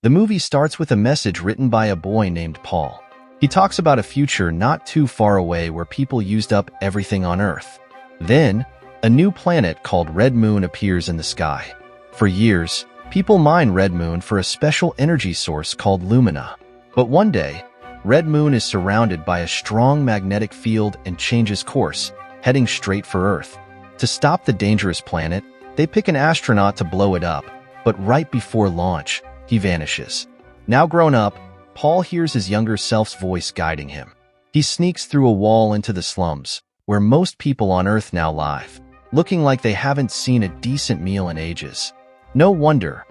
The movie starts with a message written by a boy named Paul. He talks about a future not too far away where people used up everything on Earth. Then, a new planet called Red Moon appears in the sky. For years, people mine Red Moon for a special energy source called lumina. But one day, Red Moon is surrounded by a strong magnetic field and changes course, heading straight for Earth. To stop the dangerous planet, they pick an astronaut to blow it up, but right before launch, he vanishes. Now grown up, Paul hears his younger self's voice guiding him. He sneaks through a wall into the slums, where most people on Earth now live, looking like they haven't seen a decent meal in ages. No wonder.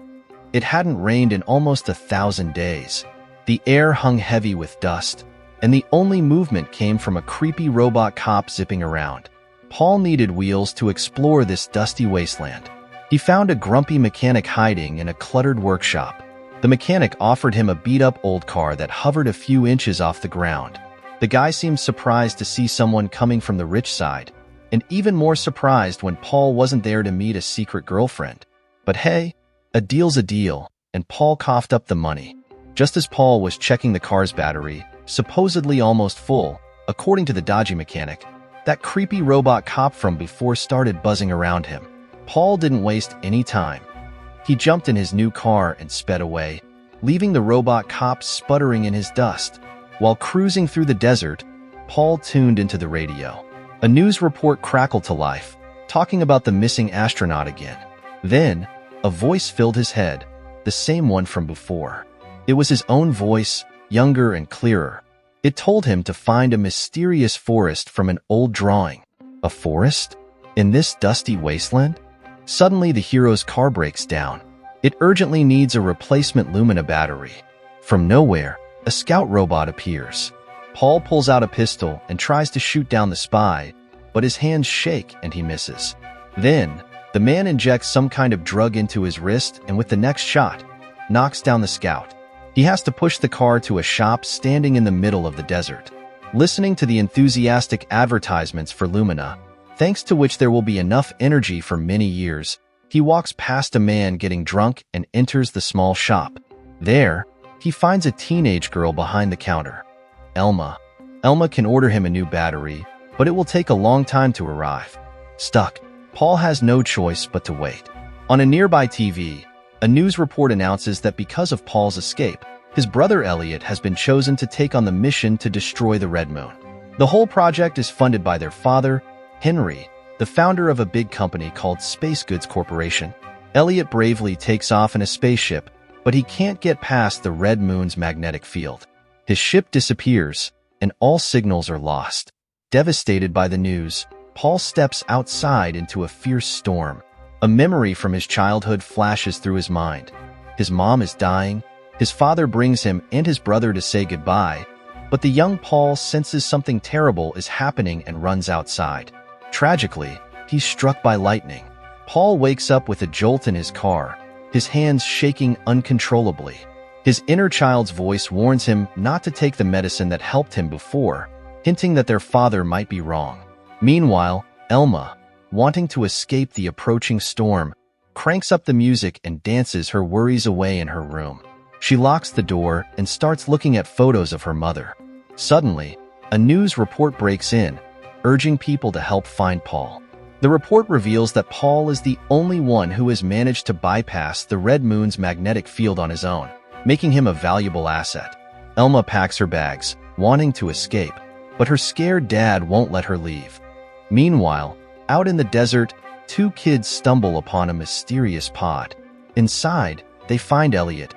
It hadn't rained in almost 1,000 days. The air hung heavy with dust, and the only movement came from a creepy robot cop zipping around. Paul needed wheels to explore this dusty wasteland. He found a grumpy mechanic hiding in a cluttered workshop. The mechanic offered him a beat-up old car that hovered a few inches off the ground. The guy seemed surprised to see someone coming from the rich side, and even more surprised when Paul wasn't there to meet a secret girlfriend. But hey, a deal's a deal, and Paul coughed up the money. Just as Paul was checking the car's battery, supposedly almost full, according to the dodgy mechanic, that creepy robot cop from before started buzzing around him. Paul didn't waste any time. He jumped in his new car and sped away, leaving the robot cop sputtering in his dust. While cruising through the desert, Paul tuned into the radio. A news report crackled to life, talking about the missing astronaut again. Then, a voice filled his head, the same one from before. It was his own voice, younger and clearer. It told him to find a mysterious forest from an old drawing. A forest? In this dusty wasteland? Suddenly, the hero's car breaks down. It urgently needs a replacement Lumina battery. From nowhere, a scout robot appears. Paul pulls out a pistol and tries to shoot down the spy, but his hands shake and he misses. Then, the man injects some kind of drug into his wrist and with the next shot, knocks down the scout. He has to push the car to a shop standing in the middle of the desert. Listening to the enthusiastic advertisements for Lumina, thanks to which there will be enough energy for many years, he walks past a man getting drunk and enters the small shop. There, he finds a teenage girl behind the counter. Elma. Elma can order him a new battery, but it will take a long time to arrive. Stuck, Paul has no choice but to wait. On a nearby TV, a news report announces that because of Paul's escape, his brother Elliot has been chosen to take on the mission to destroy the Red Moon. The whole project is funded by their father, Henry, the founder of a big company called Space Goods Corporation. Elliot bravely takes off in a spaceship, but he can't get past the Red Moon's magnetic field. His ship disappears, and all signals are lost. Devastated by the news, Paul steps outside into a fierce storm. A memory from his childhood flashes through his mind. His mom is dying, his father brings him and his brother to say goodbye, but the young Paul senses something terrible is happening and runs outside. Tragically, he's struck by lightning. Paul wakes up with a jolt in his car, his hands shaking uncontrollably. His inner child's voice warns him not to take the medicine that helped him before, hinting that their father might be wrong. Meanwhile, Elma, wanting to escape the approaching storm, cranks up the music and dances her worries away in her room. She locks the door and starts looking at photos of her mother. Suddenly, a news report breaks in, urging people to help find Paul. The report reveals that Paul is the only one who has managed to bypass the Red Moon's magnetic field on his own, making him a valuable asset. Elma packs her bags, wanting to escape, but her scared dad won't let her leave. Meanwhile, out in the desert, two kids stumble upon a mysterious pod. Inside, they find Elliot,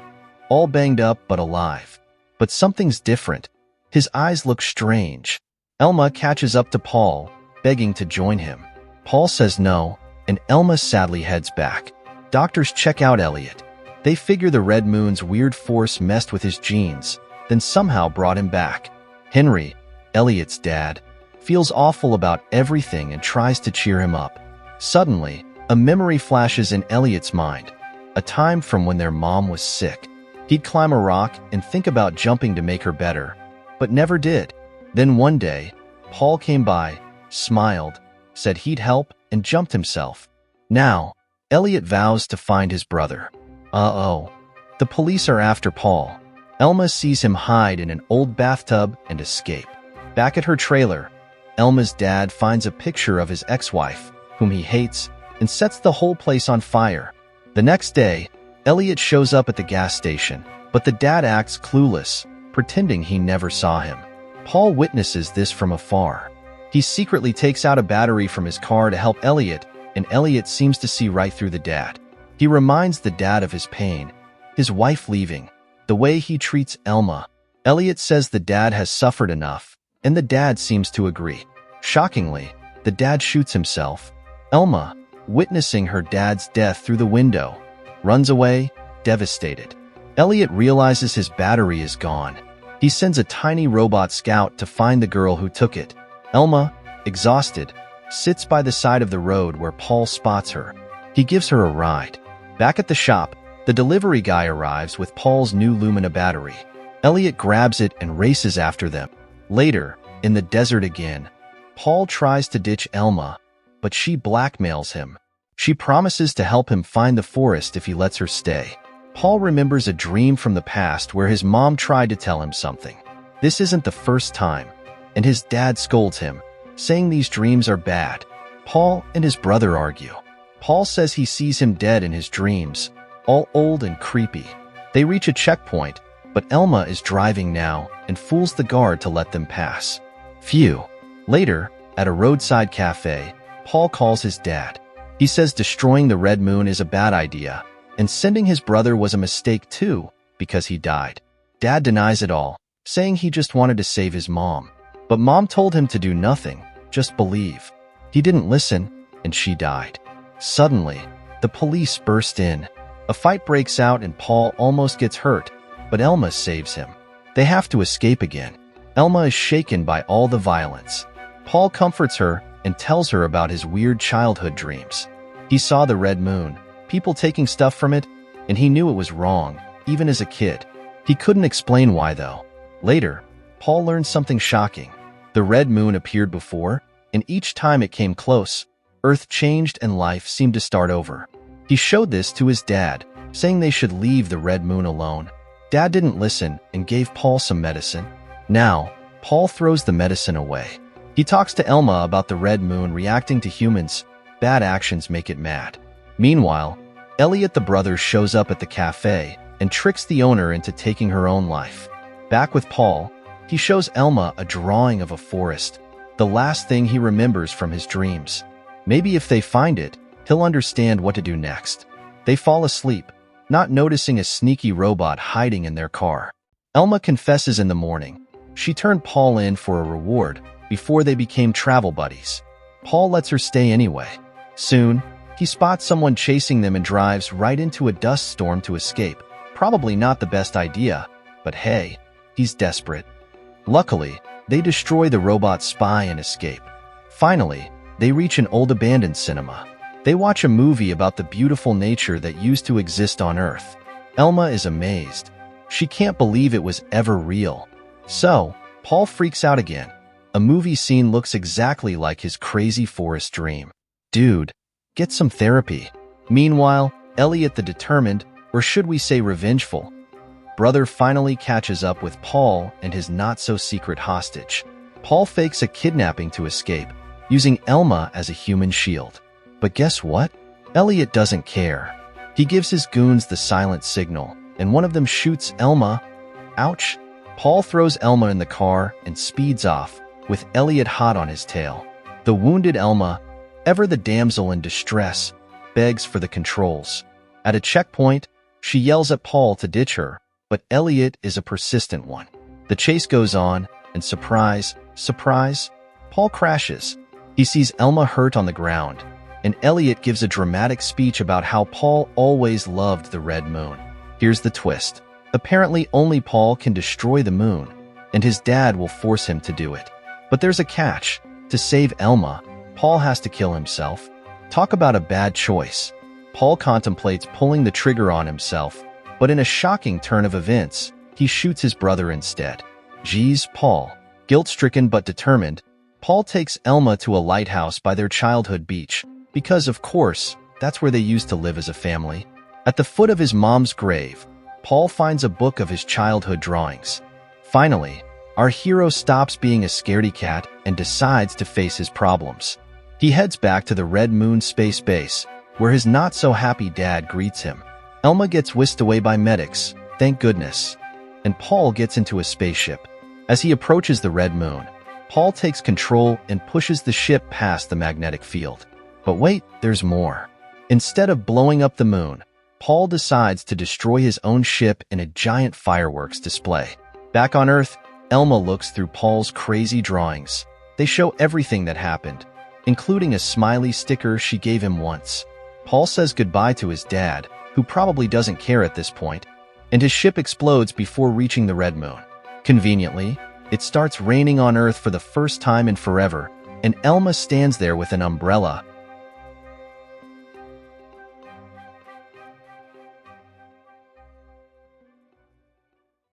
all banged up but alive. But something's different. His eyes look strange. Elma catches up to Paul, begging to join him. Paul says no, and Elma sadly heads back. Doctors check out Elliot. They figure the Red Moon's weird force messed with his genes, then somehow brought him back. Henry, Elliot's dad, feels awful about everything and tries to cheer him up. Suddenly, a memory flashes in Elliot's mind, a time from when their mom was sick. He'd climb a rock and think about jumping to make her better, but never did. Then one day, Paul came by, smiled, said he'd help, and jumped himself. Now, Elliot vows to find his brother. Uh-oh. The police are after Paul. Elma sees him hide in an old bathtub and escape. Back at her trailer, Elma's dad finds a picture of his ex-wife, whom he hates, and sets the whole place on fire. The next day, Elliot shows up at the gas station, but the dad acts clueless, pretending he never saw him. Paul witnesses this from afar. He secretly takes out a battery from his car to help Elliot, and Elliot seems to see right through the dad. He reminds the dad of his pain, his wife leaving, the way he treats Elma. Elliot says the dad has suffered enough, and the dad seems to agree. Shockingly, the dad shoots himself. Elma, witnessing her dad's death through the window, runs away, devastated. Elliot realizes his battery is gone. He sends a tiny robot scout to find the girl who took it. Elma, exhausted, sits by the side of the road where Paul spots her. He gives her a ride. Back at the shop, the delivery guy arrives with Paul's new Lumina battery. Elliot grabs it and races after them. Later, in the desert again, Paul tries to ditch Elma, but she blackmails him. She promises to help him find the forest if he lets her stay. Paul remembers a dream from the past where his mom tried to tell him something. This isn't the first time, and his dad scolds him, saying these dreams are bad. Paul and his brother argue. Paul says he sees him dead in his dreams, all old and creepy. They reach a checkpoint, but Elma is driving now and fools the guard to let them pass. Phew. Later, at a roadside cafe, Paul calls his dad. He says destroying the Red Moon is a bad idea, and sending his brother was a mistake too, because he died. Dad denies it all, saying he just wanted to save his mom. But Mom told him to do nothing, just believe. He didn't listen, and she died. Suddenly, the police burst in. A fight breaks out and Paul almost gets hurt, but Elma saves him. They have to escape again. Elma is shaken by all the violence. Paul comforts her and tells her about his weird childhood dreams. He saw the Red Moon, people taking stuff from it, and he knew it was wrong, even as a kid. He couldn't explain why, though. Later, Paul learned something shocking. The Red Moon appeared before, and each time it came close, Earth changed and life seemed to start over. He showed this to his dad, saying they should leave the Red Moon alone. Dad didn't listen and gave Paul some medicine. Now, Paul throws the medicine away. He talks to Elma about the Red Moon reacting to humans. Bad actions make it mad. Meanwhile, Elliot the brother shows up at the cafe and tricks the owner into taking her own life. Back with Paul, he shows Elma a drawing of a forest, the last thing he remembers from his dreams. Maybe if they find it, he'll understand what to do next. They fall asleep, not noticing a sneaky robot hiding in their car. Elma confesses in the morning. She turned Paul in for a reward before they became travel buddies. Paul lets her stay anyway. Soon, he spots someone chasing them and drives right into a dust storm to escape. Probably not the best idea, but hey, he's desperate. Luckily, they destroy the robot spy and escape. Finally, they reach an old abandoned cinema. They watch a movie about the beautiful nature that used to exist on Earth. Elma is amazed. She can't believe it was ever real. So, Paul freaks out again. A movie scene looks exactly like his crazy forest dream. Dude, get some therapy. Meanwhile, Elliot the determined, or should we say revengeful, brother finally catches up with Paul and his not-so-secret hostage. Paul fakes a kidnapping to escape, using Elma as a human shield. But guess what? Elliot doesn't care. He gives his goons the silent signal, and one of them shoots Elma. Ouch. Paul throws Elma in the car and speeds off, with Elliot hot on his tail. The wounded Elma, ever the damsel in distress, begs for the controls. At a checkpoint, she yells at Paul to ditch her, but Elliot is a persistent one. The chase goes on, and surprise, surprise, Paul crashes. He sees Elma hurt on the ground, and Elliot gives a dramatic speech about how Paul always loved the Red Moon. Here's the twist. Apparently only Paul can destroy the moon, and his dad will force him to do it. But there's a catch. To save Elma, Paul has to kill himself. Talk about a bad choice. Paul contemplates pulling the trigger on himself, but in a shocking turn of events, he shoots his brother instead. Geez, Paul. Guilt-stricken but determined, Paul takes Elma to a lighthouse by their childhood beach, because, of course, that's where they used to live as a family. At the foot of his mom's grave, Paul finds a book of his childhood drawings. Finally, our hero stops being a scaredy cat and decides to face his problems. He heads back to the Red Moon space base, where his not-so-happy dad greets him. Elma gets whisked away by medics, thank goodness, and Paul gets into a spaceship. As he approaches the Red Moon, Paul takes control and pushes the ship past the magnetic field. But wait, there's more. Instead of blowing up the moon, Paul decides to destroy his own ship in a giant fireworks display. Back on Earth, Elma looks through Paul's crazy drawings. They show everything that happened, including a smiley sticker she gave him once. Paul says goodbye to his dad, who probably doesn't care at this point, and his ship explodes before reaching the Red Moon. Conveniently, it starts raining on Earth for the first time in forever, and Elma stands there with an umbrella